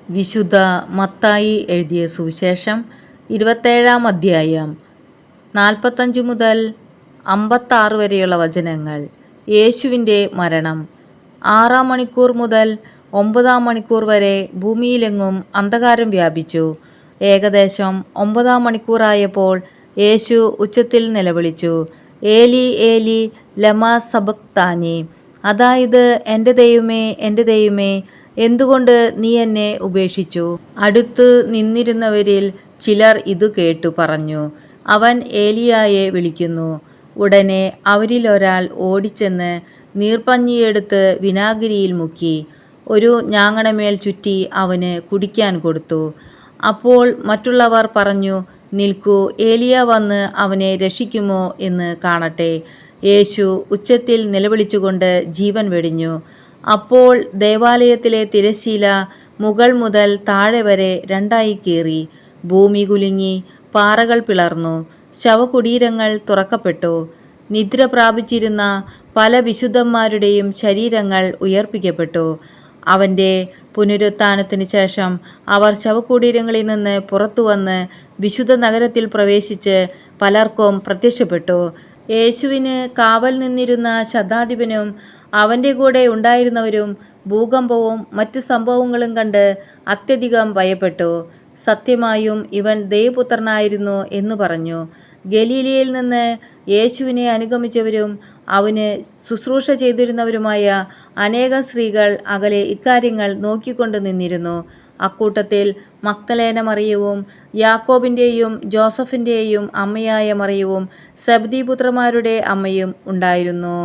വിശുദ്ധ മത്തായി എഴുതിയ സുവിശേഷം 27-ാം അധ്യായം 45 മുതൽ 56 വരെയുള്ള വചനങ്ങൾ. യേശുവിൻ്റെ മരണം. 6-ാം മണിക്കൂർ മുതൽ 9-ാം മണിക്കൂർ വരെ ഭൂമിയിലെങ്ങും അന്ധകാരം വ്യാപിച്ചു. ഏകദേശം 9-ാം മണിക്കൂറായപ്പോൾ യേശു ഉച്ചത്തിൽ നിലവിളിച്ചു, ഏലി ഏലി ലമാ സബക്താനി, അതായത് എൻ്റെ ദൈവമേ, എൻ്റെ ദൈവമേ, എന്തുകൊണ്ട് നീ എന്നെ ഉപേക്ഷിച്ചു? അടുത്ത് നിന്നിരുന്നവരിൽ ചിലർ ഇതു കേട്ടു പറഞ്ഞു, അവൻ ഏലിയായെ വിളിക്കുന്നു. ഉടനെ അവരിൽ ഒരാൾ ഓടിച്ചെന്ന് നീർപ്പഞ്ഞിയെടുത്ത് വിനാഗിരിയിൽ മുക്കി ഒരു ഞാങ്ങണമേൽ ചുറ്റി അവന് കുടിക്കാൻ കൊടുത്തു. അപ്പോൾ മറ്റുള്ളവർ പറഞ്ഞു, നിൽക്കൂ, ഏലിയ വന്ന് അവനെ രക്ഷിക്കുമോ എന്ന് കാണട്ടെ. യേശു ഉച്ചത്തിൽ നിലവിളിച്ചുകൊണ്ട് ജീവൻ വെടിഞ്ഞു. അപ്പോൾ ദേവാലയത്തിലെ തിരശ്ശീല മുകൾ മുതൽ താഴെ വരെ രണ്ടായി കീറി. ഭൂമി കുലുങ്ങി, പാറകൾ പിളർന്നു, ശവകുടീരങ്ങൾ തുറക്കപ്പെട്ടു. നിദ്ര പ്രാപിച്ചിരുന്ന പല വിശുദ്ധന്മാരുടെയും ശരീരങ്ങൾ ഉയർപ്പിക്കപ്പെട്ടു. അവൻ്റെ പുനരുത്ഥാനത്തിന് ശേഷം അവർ ശവകുടീരങ്ങളിൽ നിന്ന് പുറത്തുവന്ന് വിശുദ്ധ നഗരത്തിൽ പ്രവേശിച്ച് പലർക്കും പ്രത്യക്ഷപ്പെട്ടു. യേശുവിന് കാവൽ നിന്നിരുന്ന ശതാധിപനും അവൻ്റെ കൂടെ ഉണ്ടായിരുന്നവരും ഭൂകമ്പവും മറ്റു സംഭവങ്ങളും കണ്ട് അത്യധികം ഭയപ്പെട്ടു. സത്യമായും ഇവൻ ദൈവപുത്രനായിരുന്നു എന്ന് പറഞ്ഞു. ഗലീലയിൽ നിന്ന് യേശുവിനെ അനുഗമിച്ചവരും അവന് ശുശ്രൂഷ ചെയ്തിരുന്നവരുമായ അനേകം സ്ത്രീകൾ അകലെ ഇക്കാര്യങ്ങൾ നോക്കിക്കൊണ്ട് നിന്നിരുന്നു. അക്കൂട്ടത്തിൽ മഗ്ദലേന മറിയവും യാക്കോബിൻ്റെയും ജോസഫിൻ്റെയും അമ്മയായ മറിയവും സെബദീപുത്രന്മാരുടെ അമ്മയും ഉണ്ടായിരുന്നു.